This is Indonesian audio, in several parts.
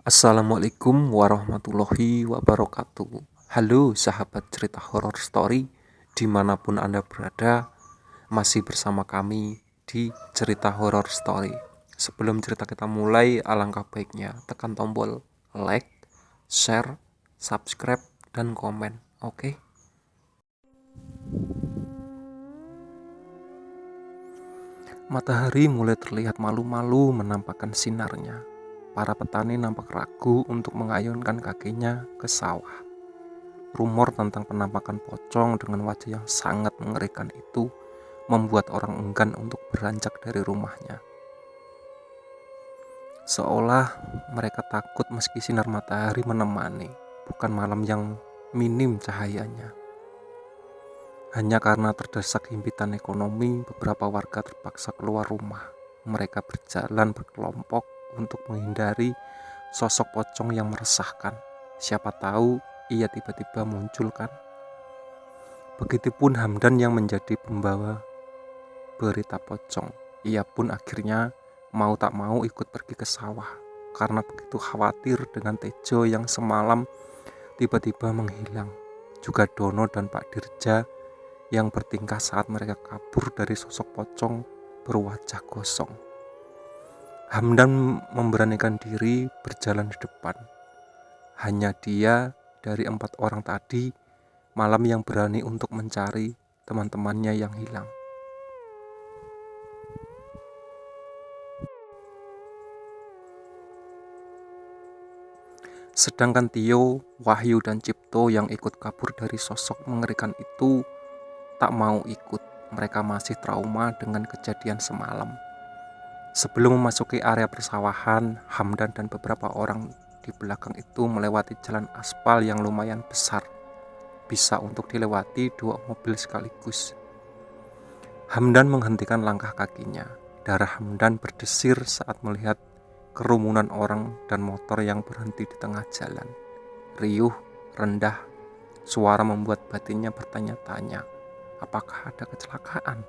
Assalamualaikum warahmatullahi wabarakatuh. Halo sahabat cerita horor story, dimanapun Anda berada, masih bersama kami di cerita horor story. Sebelum cerita kita mulai, alangkah baiknya tekan tombol like, share, subscribe, dan komen. Oke? Matahari mulai terlihat malu-malu menampakkan sinarnya. Para petani nampak ragu untuk mengayunkan kakinya ke sawah. Rumor tentang penampakan pocong dengan wajah yang sangat mengerikan itu membuat orang enggan untuk beranjak dari rumahnya. Seolah mereka takut meski sinar matahari menemani, bukan malam yang minim cahayanya. Hanya karena terdesak himpitan ekonomi, beberapa warga terpaksa keluar rumah. Mereka berjalan berkelompok untuk menghindari sosok pocong yang meresahkan. Siapa tahu ia tiba-tiba muncul kan? Begitupun Hamdan yang menjadi pembawa berita pocong. Ia pun akhirnya mau tak mau ikut pergi ke sawah karena begitu khawatir dengan Tejo yang semalam tiba-tiba menghilang. Juga Dono dan Pak Dirja yang bertingkah saat mereka kabur dari sosok pocong berwajah gosong. Hamdan memberanikan diri berjalan di depan. Hanya dia dari 4 orang tadi malam yang berani untuk mencari teman-temannya yang hilang. Sedangkan Tio, Wahyu, dan Cipto yang ikut kabur dari sosok mengerikan itu tak mau ikut. Mereka masih trauma dengan kejadian semalam. Sebelum memasuki area persawahan, Hamdan dan beberapa orang di belakang itu melewati jalan aspal yang lumayan besar. Bisa untuk dilewati 2 mobil sekaligus. Hamdan menghentikan langkah kakinya. Darah Hamdan berdesir saat melihat kerumunan orang dan motor yang berhenti di tengah jalan. Riuh, rendah, suara membuat batinnya bertanya-tanya, apakah ada kecelakaan?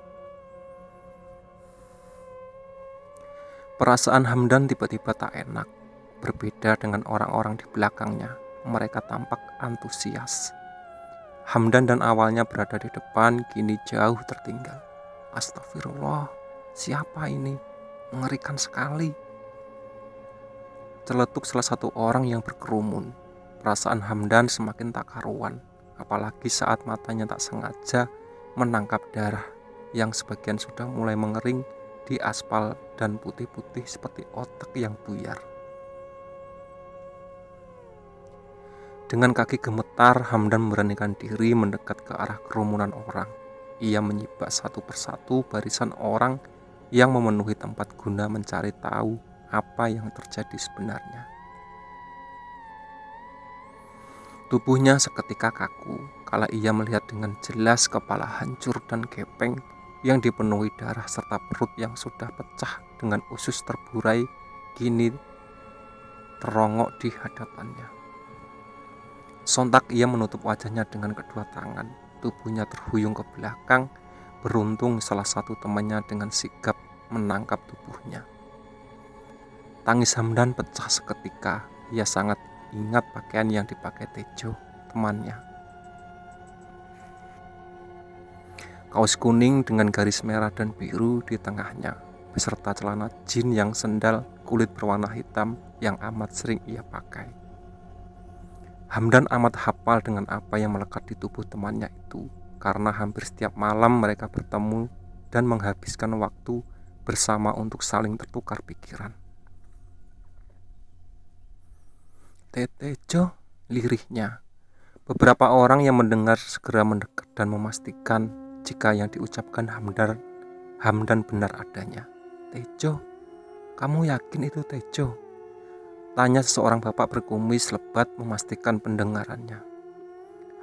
Perasaan Hamdan tiba-tiba tak enak. Berbeda dengan orang-orang di belakangnya, mereka tampak antusias. Hamdan dan awalnya berada di depan, kini jauh tertinggal. Astagfirullah, siapa ini? Mengerikan sekali. Celetuk salah satu orang yang berkerumun. Perasaan Hamdan semakin tak karuan, apalagi saat matanya tak sengaja menangkap darah yang sebagian sudah mulai mengering di aspal dan putih-putih seperti otak yang buyar. Dengan kaki gemetar, Hamdan memberanikan diri mendekat ke arah kerumunan orang. Ia menyibak satu persatu barisan orang yang memenuhi tempat guna mencari tahu apa yang terjadi sebenarnya. Tubuhnya seketika kaku kala ia melihat dengan jelas kepala hancur dan gepeng yang dipenuhi darah serta perut yang sudah pecah dengan usus terburai kini terongok di hadapannya. Sontak ia menutup wajahnya dengan kedua tangan. Tubuhnya terhuyung ke belakang. Beruntung salah satu temannya dengan sigap menangkap tubuhnya. Tangis Hamdan pecah seketika. Ia sangat ingat pakaian yang dipakai Tejo, temannya. Kaos kuning dengan garis merah dan biru di tengahnya, beserta celana jin yang sendal kulit berwarna hitam yang amat sering ia pakai. Hamdan amat hafal dengan apa yang melekat di tubuh temannya itu, karena hampir setiap malam mereka bertemu dan menghabiskan waktu bersama untuk saling tertukar pikiran. Tejo, lirihnya. Beberapa orang yang mendengar segera mendekat dan memastikan jika yang diucapkan Hamdan benar adanya. Tejo, kamu yakin itu Tejo? Tanya seseorang bapak berkumis lebat memastikan pendengarannya.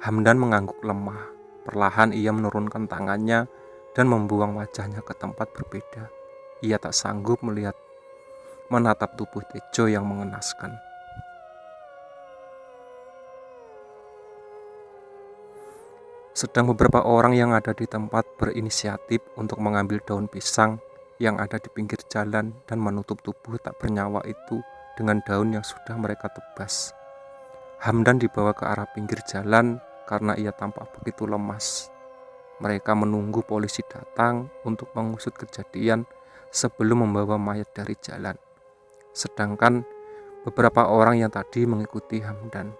Hamdan mengangguk lemah. Perlahan ia menurunkan tangannya dan membuang wajahnya ke tempat berbeda. Ia tak sanggup menatap tubuh Tejo yang mengenaskan. Sedang beberapa orang yang ada di tempat berinisiatif untuk mengambil daun pisang yang ada di pinggir jalan dan menutup tubuh tak bernyawa itu dengan daun yang sudah mereka tebas. Hamdan dibawa ke arah pinggir jalan karena ia tampak begitu lemas. Mereka menunggu polisi datang untuk mengusut kejadian sebelum membawa mayat dari jalan. Sedangkan beberapa orang yang tadi mengikuti Hamdan.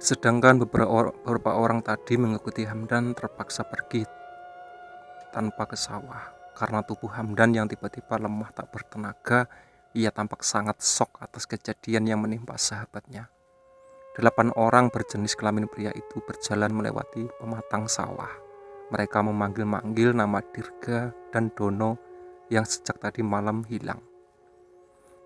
Beberapa orang tadi mengikuti Hamdan terpaksa pergi tanpa ke sawah. Karena tubuh Hamdan yang tiba-tiba lemah tak bertenaga, ia tampak sangat shock atas kejadian yang menimpa sahabatnya. 8 orang berjenis kelamin pria itu berjalan melewati pematang sawah. Mereka memanggil-manggil nama Dirga dan Dono yang sejak tadi malam hilang.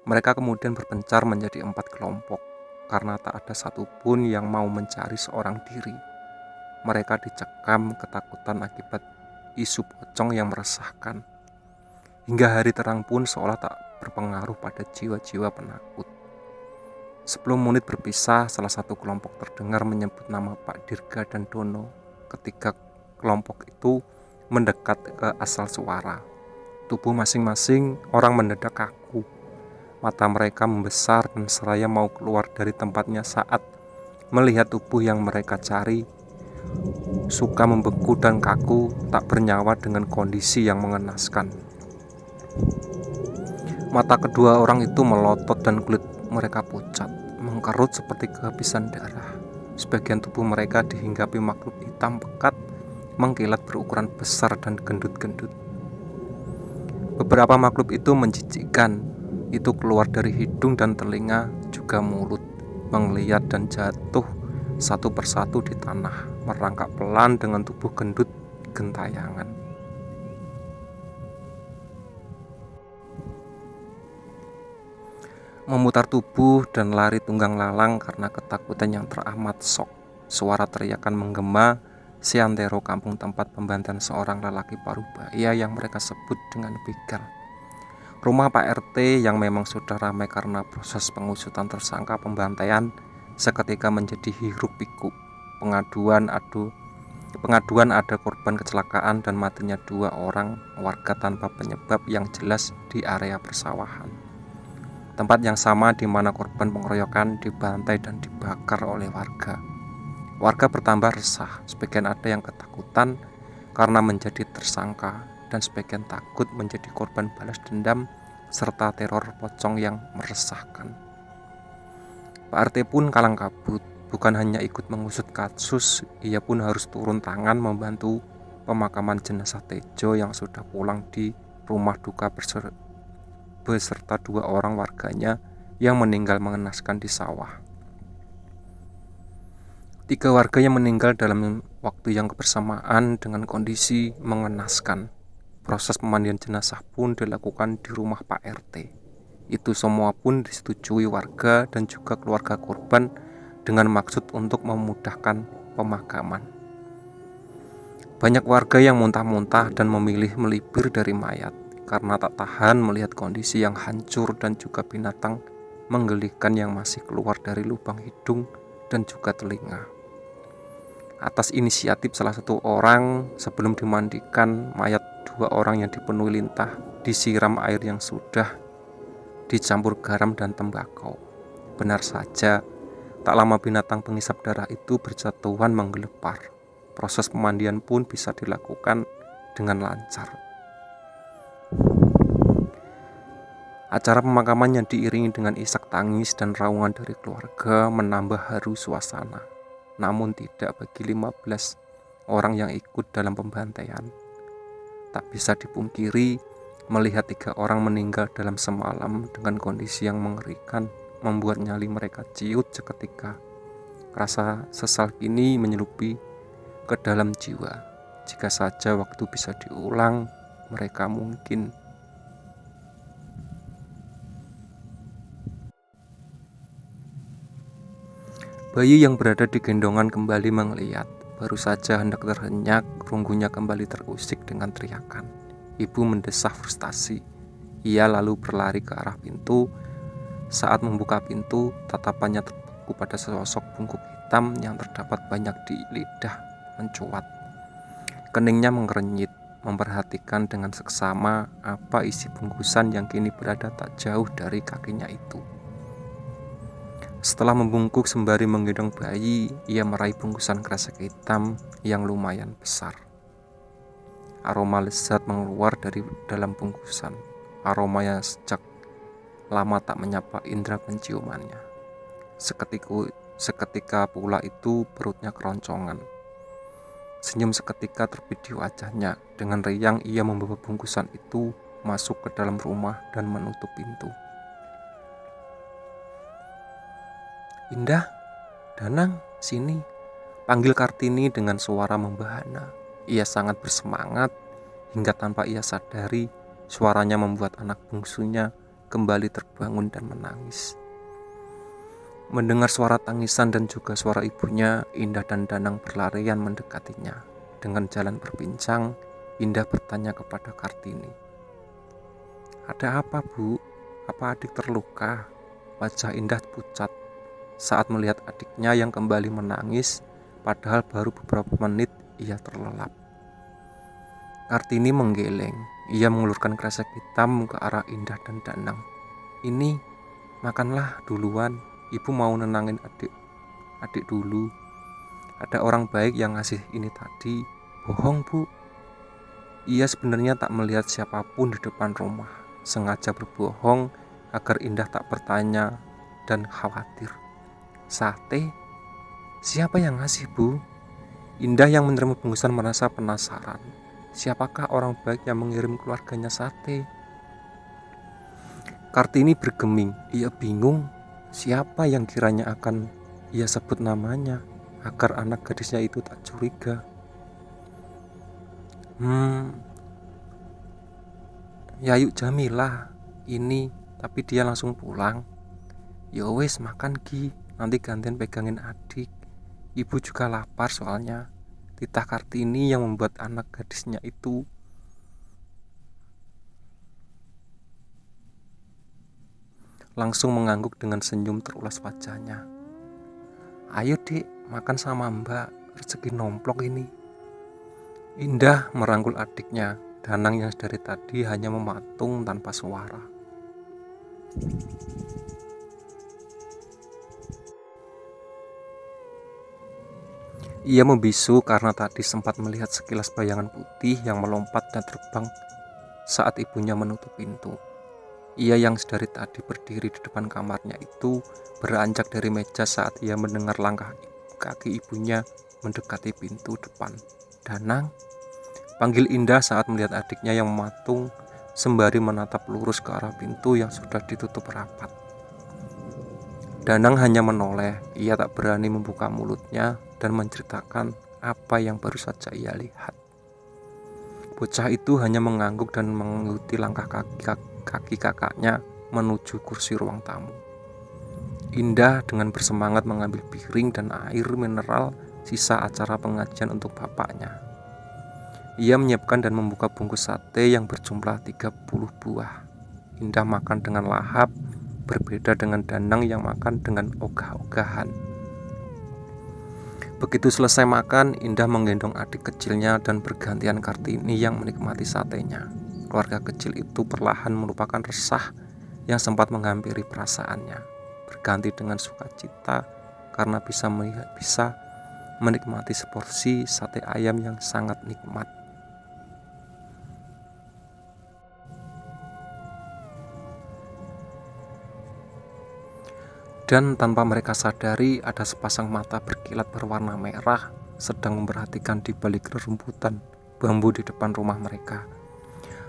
Mereka kemudian berpencar menjadi 4 kelompok karena tak ada satupun yang mau mencari seorang diri. Mereka dicekam ketakutan akibat isu pocong yang meresahkan. Hingga hari terang pun seolah tak berpengaruh pada jiwa-jiwa penakut. 10 menit berpisah, salah satu kelompok terdengar menyebut nama Pak Dirga dan Dono. Ketika kelompok itu mendekat ke asal suara, tubuh masing-masing orang mendadak kaku. Mata mereka membesar dan seraya mau keluar dari tempatnya saat melihat tubuh yang mereka cari suka membeku dan kaku, tak bernyawa dengan kondisi yang mengenaskan. Mata kedua orang itu melotot dan kulit mereka pucat, mengkerut seperti kehabisan darah. Sebagian tubuh mereka dihinggapi makhluk hitam pekat, mengkilat berukuran besar dan gendut-gendut. Beberapa makhluk itu menjijikkan. Itu keluar dari hidung dan telinga, juga mulut, menggeliat dan jatuh satu persatu di tanah, merangkak pelan dengan tubuh gendut gentayangan. Memutar tubuh dan lari tunggang lalang karena ketakutan yang teramat sok. Suara teriakan menggema seantero kampung tempat pembantaian seorang lelaki parubaya yang mereka sebut dengan begal. Rumah Pak RT yang memang sudah ramai karena proses pengusutan tersangka pembantaian seketika menjadi hiruk pikuk. Pengaduan ada korban kecelakaan dan matinya 2 orang warga tanpa penyebab yang jelas di area persawahan. Tempat yang sama di mana korban pengeroyokan dibantai dan dibakar oleh warga. Warga bertambah resah, sebagian ada yang ketakutan karena menjadi tersangka dan sebagian takut menjadi korban balas dendam serta teror pocong yang meresahkan. Pak RT pun kalang kabut, bukan hanya ikut mengusut kasus, ia pun harus turun tangan membantu pemakaman jenazah Tejo yang sudah pulang di rumah duka beserta 2 orang warganya yang meninggal mengenaskan di sawah. 3 warga yang meninggal dalam waktu yang bersamaan dengan kondisi mengenaskan. Proses pemandian jenazah pun dilakukan di rumah Pak RT. Itu semua pun disetujui warga dan juga keluarga korban dengan maksud untuk memudahkan pemakaman. Banyak warga yang muntah-muntah dan memilih melipir dari mayat karena tak tahan melihat kondisi yang hancur dan juga binatang menggelikan yang masih keluar dari lubang hidung dan juga telinga. Atas inisiatif salah satu orang, sebelum dimandikan, mayat 2 orang yang dipenuhi lintah disiram air yang sudah dicampur garam dan tembakau. Benar saja, tak lama binatang pengisap darah itu berjatuhan menggelepar. Proses pemandian pun bisa dilakukan dengan lancar. Acara pemakaman yang diiringi dengan isak tangis dan raungan dari keluarga menambah haru suasana. Namun tidak bagi 15 orang yang ikut dalam pembantaian. Tak bisa dipungkiri, melihat 3 orang meninggal dalam semalam dengan kondisi yang mengerikan membuat nyali mereka ciut seketika. Rasa sesal kini menyelupi ke dalam jiwa. Jika saja waktu bisa diulang, mereka mungkin bayi yang berada di gendongan kembali mengeliat. Baru saja hendak terhenyak, runggunya kembali terusik dengan teriakan. Ibu mendesah frustasi. Ia lalu berlari ke arah pintu. Saat membuka pintu, tatapannya terpaku pada sesosok bungkuk hitam yang terdapat banyak di lidah mencuat. Keningnya mengerenyit, memperhatikan dengan seksama apa isi bungkusan yang kini berada tak jauh dari kakinya itu. Setelah membungkuk sembari menggendong bayi, ia meraih bungkusan kresek hitam yang lumayan besar. Aroma lezat mengeluar dari dalam bungkusan, aroma yang sejak lama tak menyapa indera penciumannya. Seketika pula itu perutnya keroncongan. Senyum seketika terbit di wajahnya. Dengan riang ia membawa bungkusan itu masuk ke dalam rumah dan menutup pintu. "Indah, Danang, sini," panggil Kartini dengan suara membahana. Ia sangat bersemangat hingga tanpa ia sadari suaranya membuat anak bungsunya kembali terbangun dan menangis. Mendengar suara tangisan dan juga suara ibunya, Indah dan Danang berlarian mendekatinya. Dengan jalan berbincang, Indah bertanya kepada Kartini, "Ada apa, Bu? Apa adik terluka?" Wajah Indah pucat saat melihat adiknya yang kembali menangis, padahal baru beberapa menit ia terlelap. Kartini menggeleng. Ia mengulurkan kresek hitam ke arah Indah dan Danang. "Ini, makanlah duluan. Ibu mau nenangin adik dulu. Ada orang baik yang ngasih ini tadi." "Bohong, Bu. Ia sebenarnya tak melihat siapapun di depan rumah. Sengaja berbohong agar Indah tak bertanya dan khawatir." "Sate? Siapa yang ngasih, Bu?" Indah yang menerima bungkusan merasa penasaran. Siapakah orang baik yang mengirim keluarganya sate? Kartini bergeming. Ia bingung siapa yang kiranya akan ia sebut namanya agar anak gadisnya itu tak curiga. Yayu Jamilah ini, tapi dia langsung pulang." "Ya wes, makan Ki, nanti gantian pegangin adik. Ibu juga lapar soalnya," titah Kartini yang membuat anak gadisnya itu langsung mengangguk dengan senyum terulas wajahnya. "Ayo Dek, makan sama Mbak, rezeki nomplok ini." Indah merangkul adiknya. Danang yang dari tadi hanya mematung tanpa suara. Ia membisu karena tadi sempat melihat sekilas bayangan putih yang melompat dan terbang saat ibunya menutup pintu. Ia yang sedari tadi berdiri di depan kamarnya itu beranjak dari meja saat ia mendengar langkah kaki ibunya mendekati pintu depan. "Danang," panggil Indah saat melihat adiknya yang mematung sembari menatap lurus ke arah pintu yang sudah ditutup rapat. Danang hanya menoleh. Ia tak berani membuka mulutnya dan menceritakan apa yang baru saja ia lihat. Bocah itu hanya mengangguk dan mengikuti langkah kaki kakaknya menuju kursi ruang tamu. Indah dengan bersemangat mengambil piring dan air mineral sisa acara pengajian untuk bapaknya. Ia menyiapkan dan membuka bungkus sate yang berjumlah 30 buah. Indah makan dengan lahap, berbeda dengan Danang yang makan dengan ogah-ogahan. Begitu selesai makan, Indah menggendong adik kecilnya dan bergantian Kartini yang menikmati satenya. Keluarga kecil itu perlahan melupakan resah yang sempat menghampiri perasaannya, berganti dengan sukacita karena bisa menikmati seporsi sate ayam yang sangat nikmat. Dan tanpa mereka sadari, ada sepasang mata berkilat berwarna merah sedang memperhatikan di balik rerumputan bambu di depan rumah mereka.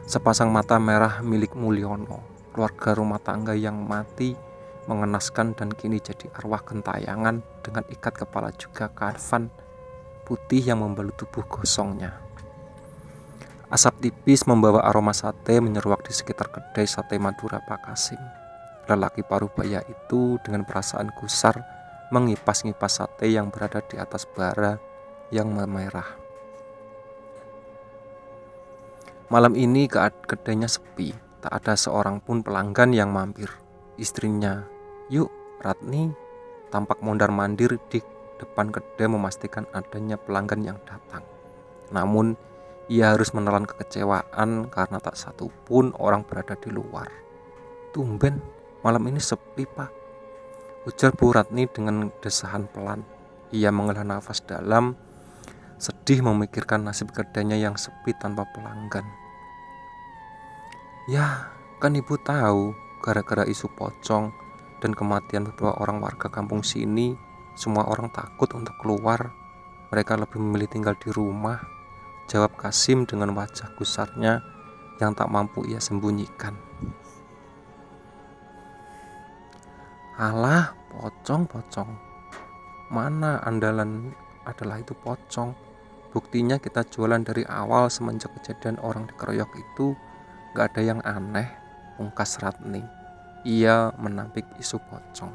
Sepasang mata merah milik Mulyono, keluarga rumah tangga yang mati mengenaskan dan kini jadi arwah gentayangan dengan ikat kepala juga kafan putih yang membalut tubuh gosongnya. Asap tipis membawa aroma sate menyeruak di sekitar kedai sate Madura Pak Kasim. Lelaki parubaya itu dengan perasaan gusar mengipas-ngipas sate yang berada di atas bara yang memerah. Malam ini kedainya sepi, tak ada seorang pun pelanggan yang mampir. Istrinya, "Yuk Ratni," tampak mondar-mandir di depan kedai memastikan adanya pelanggan yang datang. Namun Ia harus menelan kekecewaan karena tak satu pun orang berada di luar. "Tumben, malam ini sepi, Pak," ujar Bu Ratni dengan desahan pelan. Ia menghela nafas dalam, sedih memikirkan nasib kedainya yang sepi tanpa pelanggan. "Ya, kan ibu tahu, gara-gara isu pocong dan kematian beberapa orang warga kampung sini, semua orang takut untuk keluar. Mereka lebih memilih tinggal di rumah," jawab Kasim dengan wajah gusarnya yang tak mampu ia sembunyikan. "Alah, pocong. Mana andalan adalah itu pocong. Buktinya kita jualan dari awal semenjak kejadian orang dikeroyok itu, gak ada yang aneh," ungkas Ratni. Ia menampik isu pocong.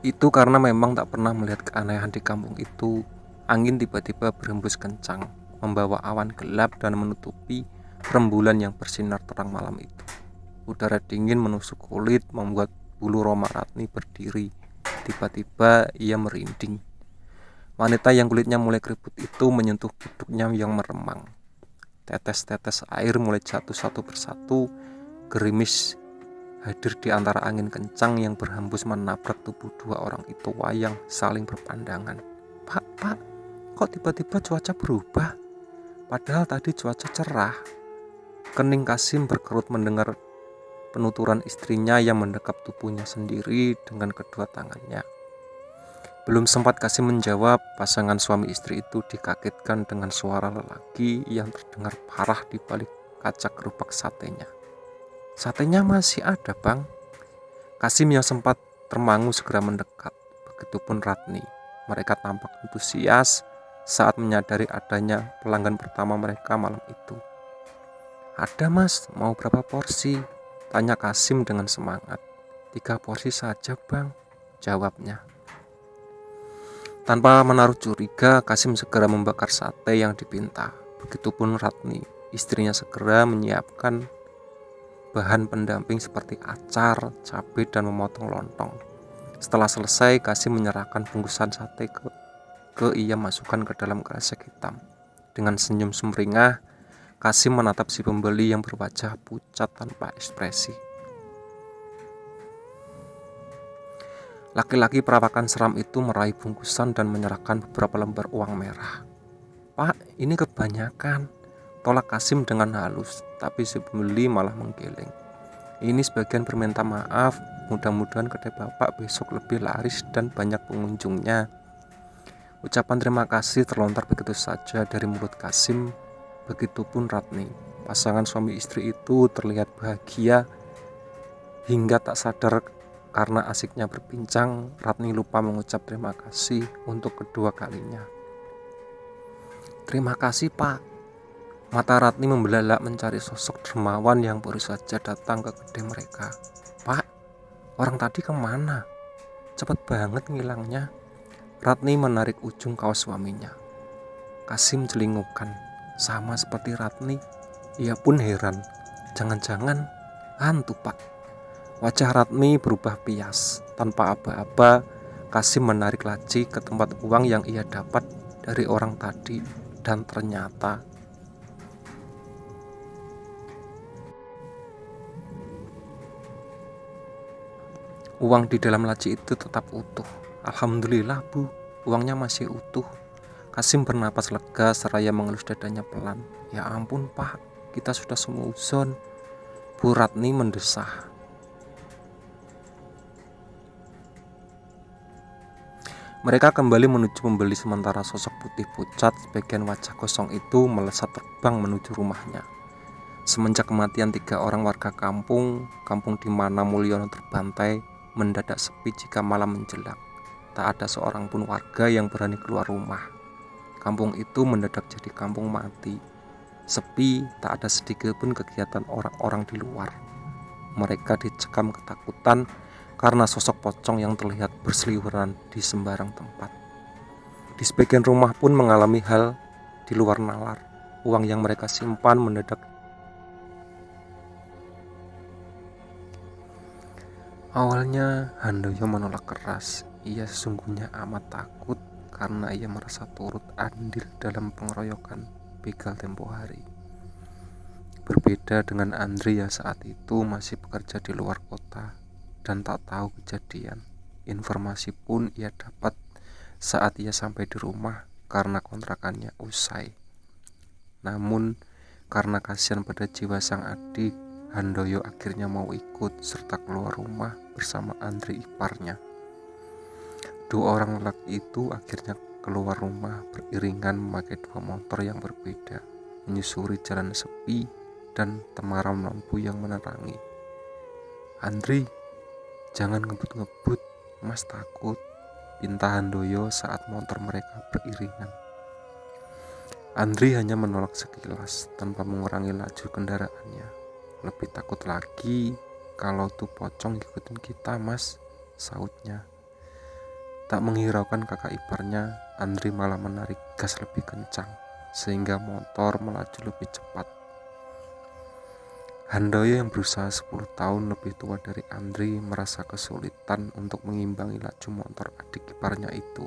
"Itu karena memang tak pernah melihat keanehan di kampung itu. Angin tiba-tiba berhembus kencang, membawa awan gelap dan menutupi rembulan yang bersinar terang malam itu. Udara dingin menusuk kulit, membuat bulu roma Ratni berdiri. Tiba-tiba ia merinding. Wanita yang kulitnya mulai keriput itu menyentuh punduknya yang meremang. Tetes-tetes air mulai jatuh satu persatu, gerimis hadir di antara angin kencang yang berhembus menabrak tubuh dua orang itu yang saling berpandangan. Pak, kok tiba-tiba cuaca berubah? Padahal tadi cuaca cerah." Kening Kasim berkerut mendengar penuturan istrinya yang mendekap tubuhnya sendiri dengan kedua tangannya. Belum sempat Kasim menjawab, pasangan suami istri itu dikagetkan dengan suara lelaki yang terdengar parah di balik kaca gerobak satenya. "Satenya masih ada, Bang." Kasim yang sempat termangu segera mendekat. Begitupun Ratni. Mereka tampak antusias saat menyadari adanya pelanggan pertama mereka malam itu. "Ada, Mas, mau berapa porsi?" tanya Kasim dengan semangat. "3 porsi saja, Bang," jawabnya. Tanpa menaruh curiga, Kasim segera membakar sate yang dipinta. Begitupun Ratni. Istrinya segera menyiapkan bahan pendamping seperti acar, cabai, dan memotong lontong. Setelah selesai, Kasim menyerahkan bungkusan sate ke ia masukkan ke dalam kresek hitam. Dengan senyum sumringah, Kasim menatap si pembeli yang berwajah pucat tanpa ekspresi. Laki-laki perawakan seram itu meraih bungkusan dan menyerahkan beberapa lembar uang merah. "Pak, ini kebanyakan," tolak Kasim dengan halus, tapi si pembeli malah menggeleng. "Ini sebagian perminta maaf, mudah-mudahan kedai Bapak besok lebih laris dan banyak pengunjungnya." Ucapan terima kasih terlontar begitu saja dari mulut Kasim. Begitupun Ratni. Pasangan suami istri itu terlihat bahagia hingga tak sadar karena asiknya berbincang. Ratni lupa mengucap terima kasih untuk kedua kalinya. "Terima kasih, Pak." Mata Ratni membelalak mencari sosok dermawan yang baru saja datang ke kedai mereka. "Pak, orang tadi kemana? Cepat banget ngilangnya." Ratni menarik ujung kaos suaminya. Kasim celingukan. Sama seperti Ratni, ia pun heran. Jangan-jangan hantu, Pak. Wajah Ratni berubah pias. Tanpa aba-aba, Kasim menarik laci ke tempat uang yang ia dapat dari orang tadi. Dan ternyata uang di dalam laci itu tetap utuh. "Alhamdulillah, Bu, uangnya masih utuh." Kasim bernapas lega seraya mengelus dadanya pelan. "Ya ampun, Pak, kita sudah seuzon," Bu Ratni mendesah. Mereka kembali menuju pembeli sementara sosok putih pucat sebagian wajah kosong itu melesat terbang menuju rumahnya. Semenjak kematian 3 orang warga kampung di mana Mulyono terbantai mendadak sepi jika malam menjelang. Tak ada seorang pun warga yang berani keluar rumah. Kampung itu mendadak jadi kampung mati. Sepi, tak ada sedikit pun kegiatan orang-orang di luar. Mereka dicekam ketakutan karena sosok pocong yang terlihat berseliweran di sembarang tempat. Di sebagian rumah pun mengalami hal di luar nalar. Uang yang mereka simpan mendadak. Awalnya Handoyo menolak keras. Ia sesungguhnya amat takut karena ia merasa turut andil dalam pengeroyokan begal tempo hari. Berbeda dengan Andri yang saat itu masih bekerja di luar kota dan tak tahu kejadian. Informasi pun ia dapat saat ia sampai di rumah karena kontrakannya usai. Namun karena kasihan pada jiwa sang adik, Handoyo akhirnya mau ikut serta keluar rumah bersama Andri iparnya. Dua orang lelaki itu akhirnya keluar rumah beriringan memakai dua motor yang berbeda, menyusuri jalan sepi dan temaram lampu yang menerangi. "Andri, jangan ngebut-ngebut, Mas takut," pinta Handoyo saat motor mereka beriringan. Andri hanya menolak sekilas tanpa mengurangi laju kendaraannya. "Lebih takut lagi kalau tuh pocong ngikutin kita, Mas," sautnya. Tak menghiraukan kakak iparnya, Andri malah menarik gas lebih kencang sehingga motor melaju lebih cepat. Handoyo yang berusaha 10 tahun lebih tua dari Andri merasa kesulitan untuk mengimbangi laju motor adik iparnya itu.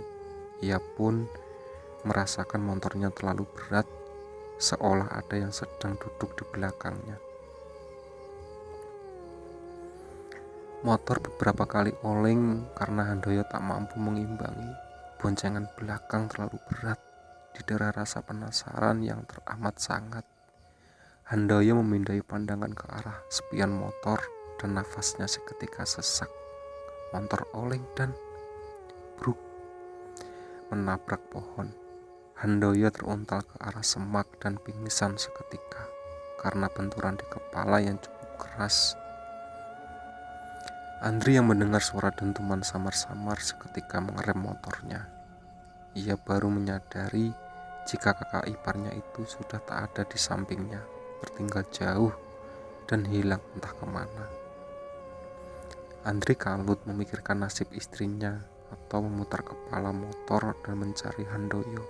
Ia pun merasakan motornya terlalu berat, seolah ada yang sedang duduk di belakangnya. Motor beberapa kali oleng karena Handoyo tak mampu mengimbangi. Boncengan belakang terlalu berat, didera rasa penasaran yang teramat sangat. Handoyo memindai pandangan ke arah spion motor dan nafasnya seketika sesak. Motor oleng dan bruk menabrak pohon. Handoyo teruntal ke arah semak dan pingsan seketika karena benturan di kepala yang cukup keras. Andri yang mendengar suara dentuman samar-samar seketika mengerem motornya. Ia baru menyadari jika kakak iparnya itu sudah tak ada di sampingnya, tertinggal jauh dan hilang entah kemana. Andri kalut memikirkan nasib istrinya atau memutar kepala motor dan mencari Handoyo.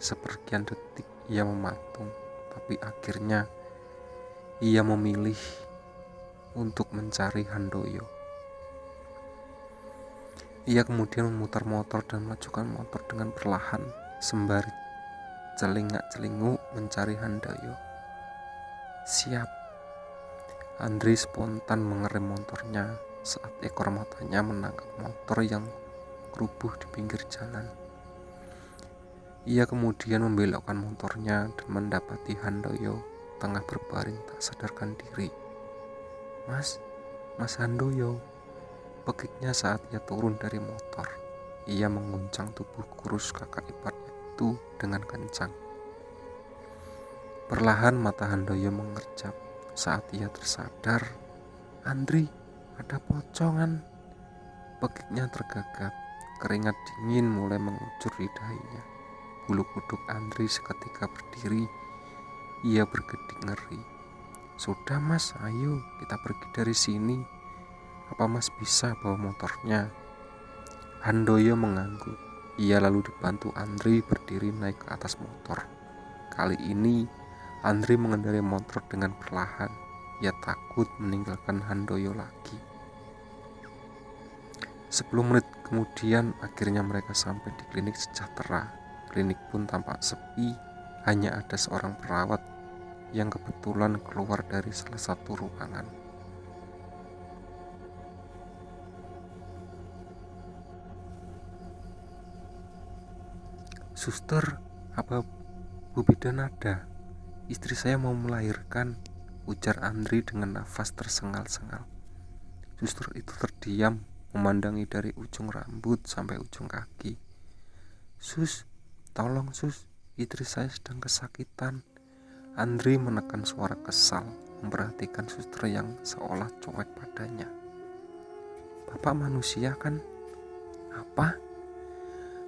Sepersekian detik ia mematung, tapi akhirnya ia memilih untuk mencari Handoyo. Ia kemudian memutar motor dan memajukan motor dengan perlahan sembari celingak-celinguk mencari Handoyo. "Siap!" Andri spontan mengerem motornya saat ekor matanya menangkap motor yang rubuh di pinggir jalan. Ia kemudian membelokkan motornya dan mendapati Handoyo tengah berbaring tak sadarkan diri. Mas Handoyo," pekiknya saat ia turun dari motor. Ia mengguncang tubuh kurus kakak iparnya itu dengan kencang. Perlahan mata Handoyo mengerjap saat ia tersadar. "Andri, ada pocongan," pekiknya tergagap. Keringat dingin mulai mengucur di dahinya. Bulu kuduk Andri seketika berdiri. Ia bergedik ngeri. "Sudah Mas, ayo kita pergi dari sini. Apa Mas bisa bawa motornya?" Handoyo mengangguk. Ia lalu dibantu Andri berdiri naik ke atas motor. Kali ini Andri mengendarai motor dengan perlahan. Ia takut meninggalkan Handoyo lagi. 10 menit kemudian akhirnya mereka sampai di klinik sejahtera. Klinik pun tampak sepi, hanya ada seorang perawat yang kebetulan keluar dari salah satu ruangan. "Suster, apa Bu Bidan ada? Istri saya mau melahirkan," ujar Andri dengan nafas tersengal-sengal. Suster itu terdiam, memandangi dari ujung rambut sampai ujung kaki. "Sus, tolong sus, istri saya sedang kesakitan." Andri menekan suara kesal, memperhatikan suster yang seolah cuek padanya. "Bapak manusia kan?" "Apa?"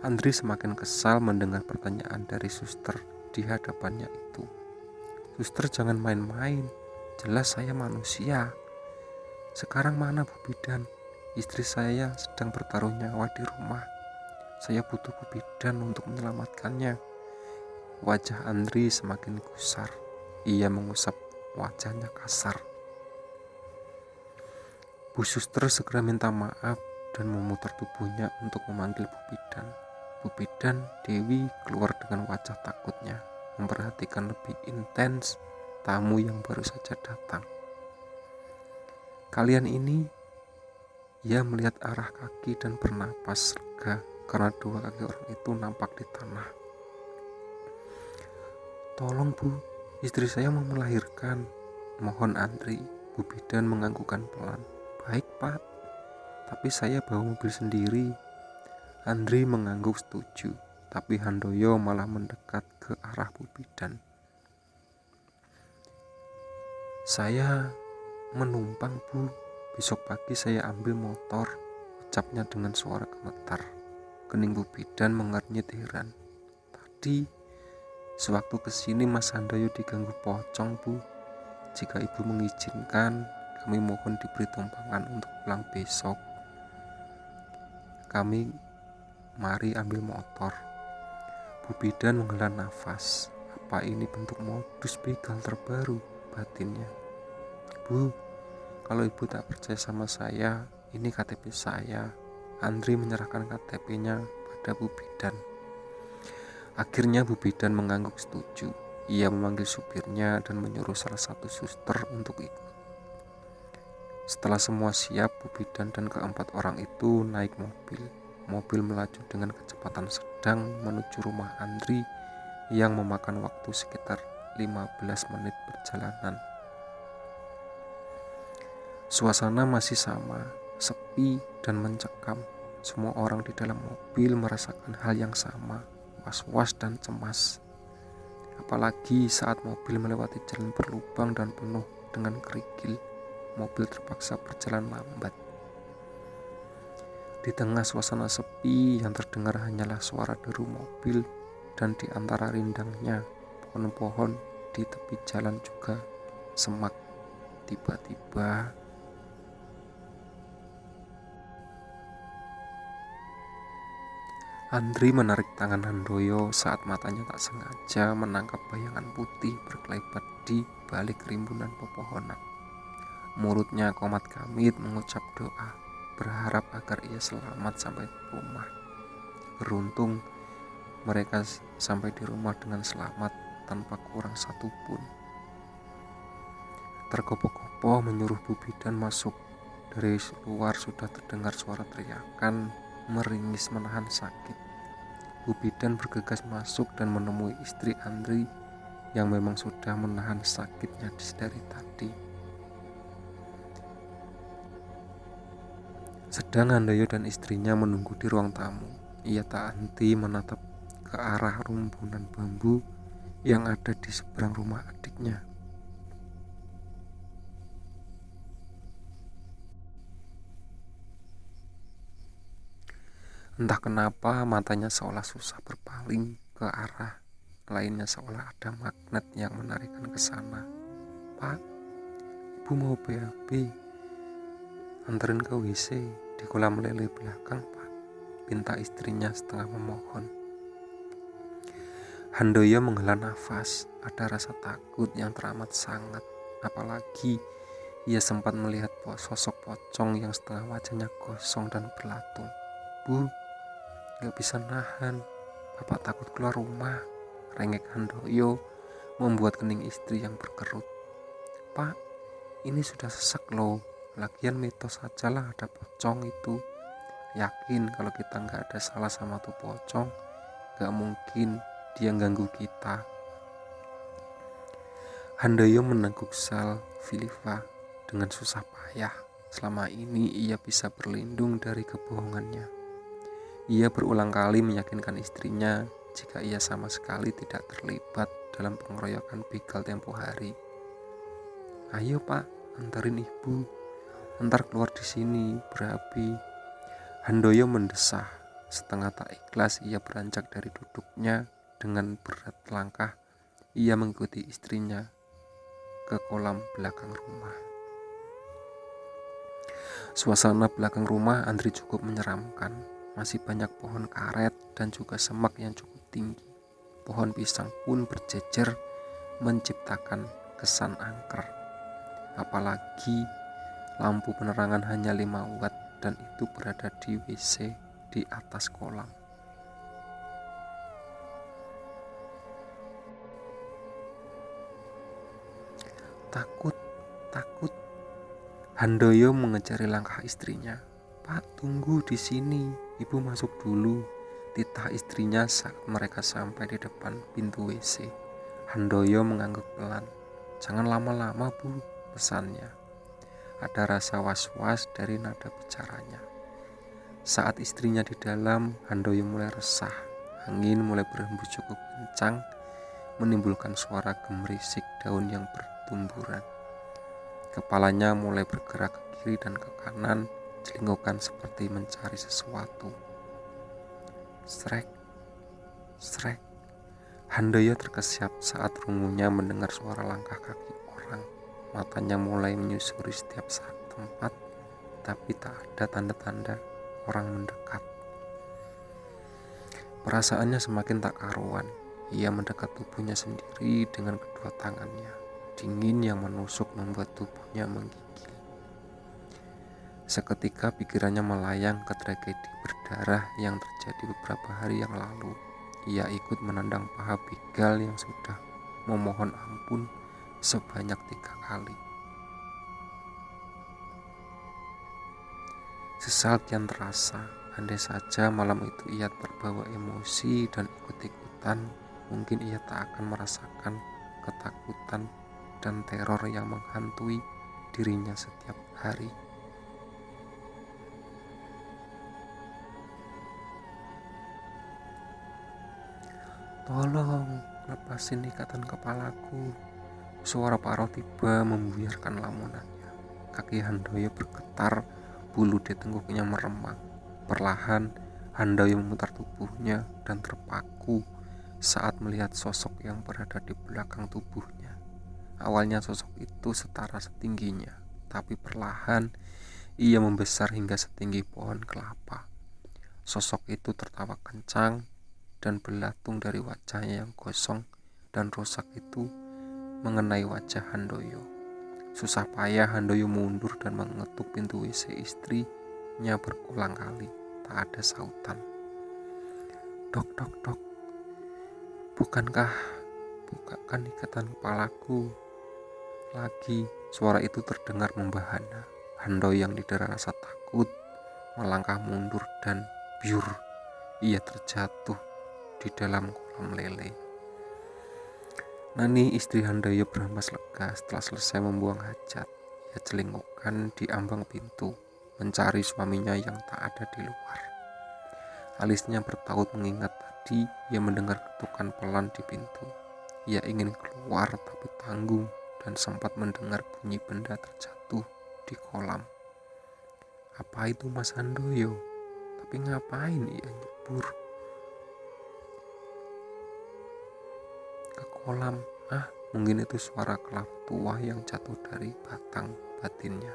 Andri semakin kesal mendengar pertanyaan dari suster di hadapannya itu. "Suster jangan main-main, jelas saya manusia. Sekarang mana Bu Bidan? Istri saya sedang bertaruh nyawa di rumah. Saya butuh Bu Bidan untuk menyelamatkannya." Wajah Andri semakin gusar. Ia mengusap wajahnya kasar. "Bu Suster segera minta maaf. dan memutar tubuhnya untuk memanggil Bu Bidan. Bu Bidan, Dewi keluar dengan wajah takutnya, memperhatikan lebih intens tamu yang baru saja datang. Kalian ini? Ia melihat arah kaki dan bernapas lega karena dua kaki orang itu nampak di tanah. Tolong Bu, istri saya mau melahirkan. Mohon Andri. Bu Bidan menganggukkan pelan. Baik Pak, tapi saya bawa mobil sendiri. Andri mengangguk setuju, tapi Handoyo malah mendekat ke arah Bu Bidan. Saya menumpang Bu, besok pagi saya ambil motor, ucapnya dengan suara gemetar. Kening Bu Bidan mengernyit heran. Tadi, sewaktu kesini Mas Handoyo diganggu pocong Bu. Jika Ibu mengizinkan, kami mohon diberi tumpangan untuk pulang besok. Kami mari ambil motor. Bu Bidan menghela nafas. Apa ini bentuk modus begal terbaru, batinnya. Bu, kalau Ibu tak percaya sama saya, ini KTP saya. Andri menyerahkan KTP-nya pada Bu Bidan. Akhirnya Bu Bidan mengangguk setuju. Ia memanggil supirnya dan menyuruh salah satu suster untuk ikut. Setelah semua siap, Bu Bidan dan keempat orang itu naik mobil. Mobil melaju dengan kecepatan sedang menuju rumah Andri yang memakan waktu sekitar 15 menit perjalanan. Suasana masih sama, sepi dan mencekam. Semua orang di dalam mobil merasakan hal yang sama, was-was dan cemas. Apalagi saat mobil melewati jalan berlubang dan penuh dengan kerikil, mobil terpaksa berjalan lambat. Di tengah suasana sepi yang terdengar hanyalah suara deru mobil dan di antara rindangnya pohon-pohon di tepi jalan juga semak. Tiba-tiba Andri menarik tangan Handoyo saat matanya tak sengaja menangkap bayangan putih berkelebat di balik rimbunan pepohonan. Mulutnya komat kamit mengucap doa, berharap agar ia selamat sampai rumah. Beruntung mereka sampai di rumah dengan selamat tanpa kurang satupun. Tergopoh-gopoh menyuruh Bu Bidan masuk. Dari luar sudah terdengar suara teriakan meringis menahan sakit. Bu Bidan bergegas masuk dan menemui istri Andri yang memang sudah menahan sakitnya dari tadi. Sedang Handoyo dan istrinya menunggu di ruang tamu. Ia tak henti menatap ke arah rumpunan bambu yang ada di seberang rumah adiknya. Entah kenapa matanya seolah susah berpaling ke arah lainnya, seolah ada magnet yang menarikkan ke sana. Pak, Ibu mau BAB, anterin ke WC di kolam lele belakang Pak, pinta istrinya setengah memohon. Handoyo menghela nafas, ada rasa takut yang teramat sangat, apalagi ia sempat melihat sosok pocong yang setengah wajahnya gosong dan berlatung. Bu, gak bisa nahan, Bapak takut keluar rumah, rengek Handoyo membuat kening istri yang berkerut. Pak, ini sudah sesek loh, lagian mitos saja lah ada pocong itu. Yakin kalau kita gak ada salah sama tuh pocong, gak mungkin dia ganggu kita. Handoyo meneguk Sal Filiva dengan susah payah. Selama ini ia bisa berlindung dari kebohongannya. Ia berulang kali meyakinkan istrinya jika ia sama sekali tidak terlibat dalam pengeroyokan begal tempo hari. Ayo Pak, antarin Ibu, antar keluar di sini, berapi. Handoyo mendesah. Setengah tak ikhlas ia beranjak dari duduknya dengan berat langkah. Ia mengikuti istrinya ke kolam belakang rumah. Suasana belakang rumah Andri cukup menyeramkan. Masih banyak pohon karet dan juga semak yang cukup tinggi. Pohon pisang pun berjejer menciptakan kesan angker. Apalagi lampu penerangan hanya 5 watt dan itu berada di WC di atas kolam. Takut, takut. Handoyo mengejari langkah istrinya. Pak, tunggu di sini. Ibu masuk dulu. Titah istrinya saat mereka sampai di depan pintu WC. Handoyo mengangguk pelan. Jangan lama-lama, Bu, pesannya. Ada rasa was-was dari nada bicaranya. Saat istrinya di dalam, Handoyo mulai resah. Angin mulai berhembus cukup kencang, menimbulkan suara gemerisik daun yang bertumburan. Kepalanya mulai bergerak ke kiri dan ke kanan, celingukan seperti mencari sesuatu. Srek, srek. Handoyo terkesiap saat rungunya mendengar suara langkah kaki orang. Matanya mulai menyusuri setiap tempat, tapi tak ada tanda-tanda orang mendekat. Perasaannya semakin tak karuan. Ia mendekat tubuhnya sendiri dengan kedua tangannya. Dingin yang menusuk membuat tubuhnya menggigil. Seketika pikirannya melayang ke tragedi berdarah yang terjadi beberapa hari yang lalu. Ia ikut menendang paha begal yang sudah memohon ampun sebanyak 3 kali. Sesal kian terasa. Andai saja malam itu ia terbawa emosi dan ikut-ikutan, mungkin ia tak akan merasakan ketakutan dan teror yang menghantui dirinya setiap hari. Tolong, lepasin ikatan kepalaku. Suara Paro tiba membuyarkan lamunannya. Kaki Handoyo bergetar, bulu di tengkuknya meremang. Perlahan, Handoyo memutar tubuhnya dan terpaku saat melihat sosok yang berada di belakang tubuhnya. Awalnya sosok itu setara setingginya, tapi perlahan ia membesar hingga setinggi pohon kelapa. Sosok itu tertawa kencang dan belatung dari wajahnya yang gosong dan rusak itu mengenai wajah Handoyo. Susah payah Handoyo mundur dan mengetuk pintu WC istrinya berulang kali. Tak ada sautan. Dok, dok, dok. Bukakan ikatan kepalaku. Lagi, suara itu terdengar membahana. Handoyo yang didera rasa takut melangkah mundur dan biur, ia terjatuh di dalam kolam lele. Nani, istri Handoyo, berhempas lega setelah selesai membuang hajat. Ia celingukan di ambang pintu, mencari suaminya yang tak ada di luar. Alisnya bertaut mengingat tadi ia mendengar ketukan pelan di pintu. Ia ingin keluar tapi tanggung dan sempat mendengar bunyi benda terjatuh di kolam. Apa itu Mas Handoyo? Tapi ngapain ia nyebur ke kolam? Mungkin itu suara kelapa tua yang jatuh dari batang batinnya.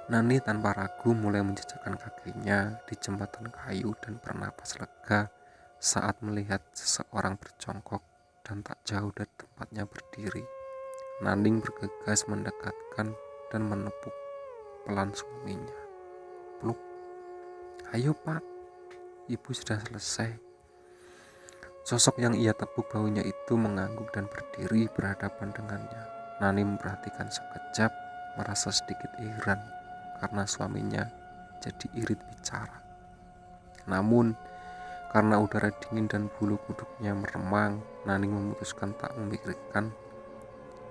Nani tanpa ragu mulai menjejakkan kakinya di jembatan kayu dan bernapas lega saat melihat seseorang berjongkok dan tak jauh dari tempatnya berdiri. Naning bergegas mendekatkan dan menepuk pelan suaminya. Peluk. Ayo Pak, Ibu sudah selesai. Sosok yang ia tepuk bahunya itu mengangguk dan berdiri berhadapan dengannya. Nani memperhatikan sekejap, merasa sedikit heran karena suaminya jadi irit bicara. Namun, karena udara dingin dan bulu kuduknya meremang, Nani memutuskan tak memikirkan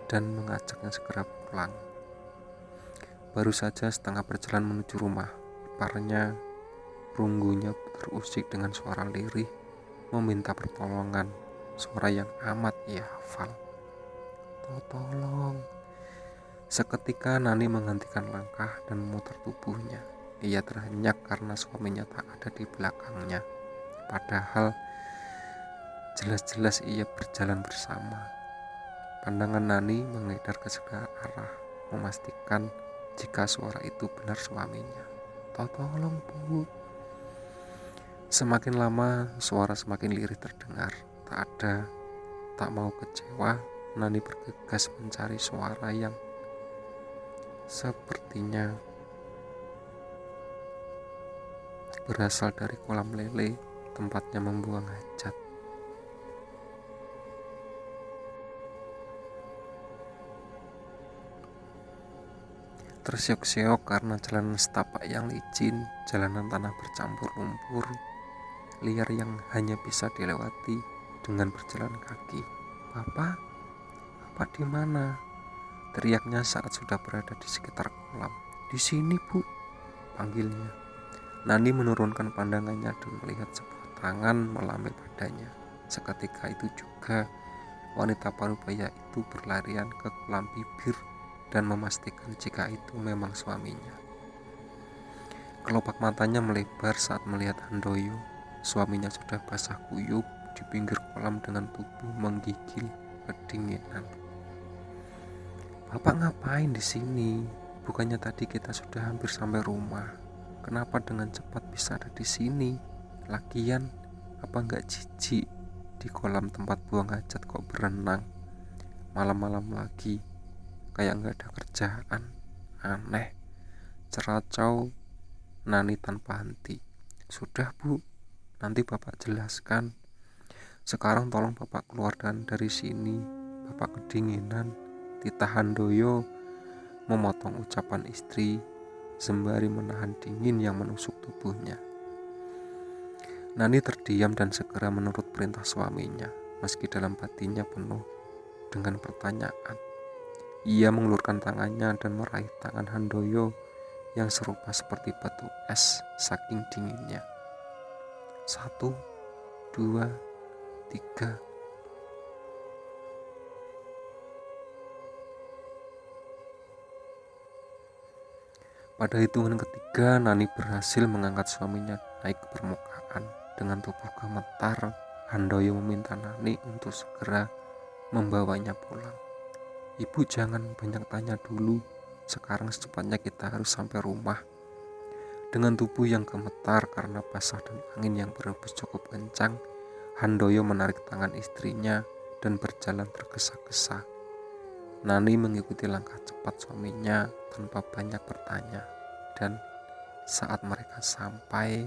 dan mengajaknya segera pulang. Baru saja setengah berjalan menuju rumah, iparnya runggunya terusik dengan suara lirih meminta pertolongan, suara yang amat ia hafal. Tolong. Seketika Nani menghentikan langkah dan memutar tubuhnya. Ia terhenyak karena suaminya tak ada di belakangnya. Padahal jelas-jelas ia berjalan bersama. Pandangan Nani mengedar ke segala arah, memastikan jika suara itu benar suaminya. Tolong Bu. Semakin lama suara semakin lirih terdengar. Tak mau kecewa, Nani bergegas mencari suara yang sepertinya berasal dari kolam lele, tempatnya membuang hajat. Terseok-seok karena jalanan setapak yang licin, jalanan tanah bercampur lumpur liar yang hanya bisa dilewati dengan berjalan kaki. "Papa, Papa di mana?" teriaknya saat sudah berada di sekitar kolam. "Di sini, Bu," panggilnya. Nani menurunkan pandangannya dan melihat sebuah tangan melambai padanya. Seketika itu juga wanita parubaya itu berlarian ke kolam bibir dan memastikan jika itu memang suaminya. Kelopak matanya melebar saat melihat Handoyo. Suaminya sudah basah kuyup di pinggir kolam dengan tubuh menggigil kedinginan. "Bapak ngapain di sini? Bukannya tadi kita sudah hampir sampai rumah. Kenapa dengan cepat bisa ada di sini? Lagian, apa nggak jijik di kolam tempat buang hajat kok berenang? Malam-malam lagi, kayak nggak ada kerjaan. Aneh," ceracau Nani tanpa henti. "Sudah, Bu, nanti Bapak jelaskan. Sekarang tolong Bapak keluar dari sini. Bapak kedinginan." Tita Handoyo memotong ucapan istri sembari menahan dingin yang menusuk tubuhnya. Nani terdiam dan segera menurut perintah suaminya, meski dalam batinnya penuh dengan pertanyaan. Ia mengulurkan tangannya dan meraih tangan Handoyo yang serupa seperti batu es saking dinginnya. 1, 2, 3. Pada hitungan ketiga, Nani berhasil mengangkat suaminya naik ke permukaan. Dengan tubuh gemetar, Handoyo meminta Nani untuk segera membawanya pulang. "Ibu jangan banyak tanya dulu. Sekarang secepatnya kita harus sampai rumah." Dengan tubuh yang gemetar karena basah dan angin yang berhembus cukup kencang, Handoyo menarik tangan istrinya dan berjalan tergesa-gesa. Nani mengikuti langkah cepat suaminya tanpa banyak bertanya, dan saat mereka sampai,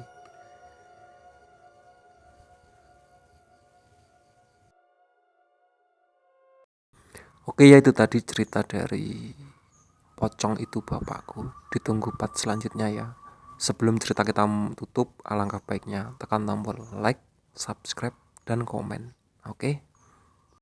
oke, ya itu tadi cerita dari Pocong Itu Bapakku. Ditunggu part selanjutnya ya. Sebelum cerita kita tutup, alangkah baiknya tekan tombol like, subscribe, dan komen. Oke.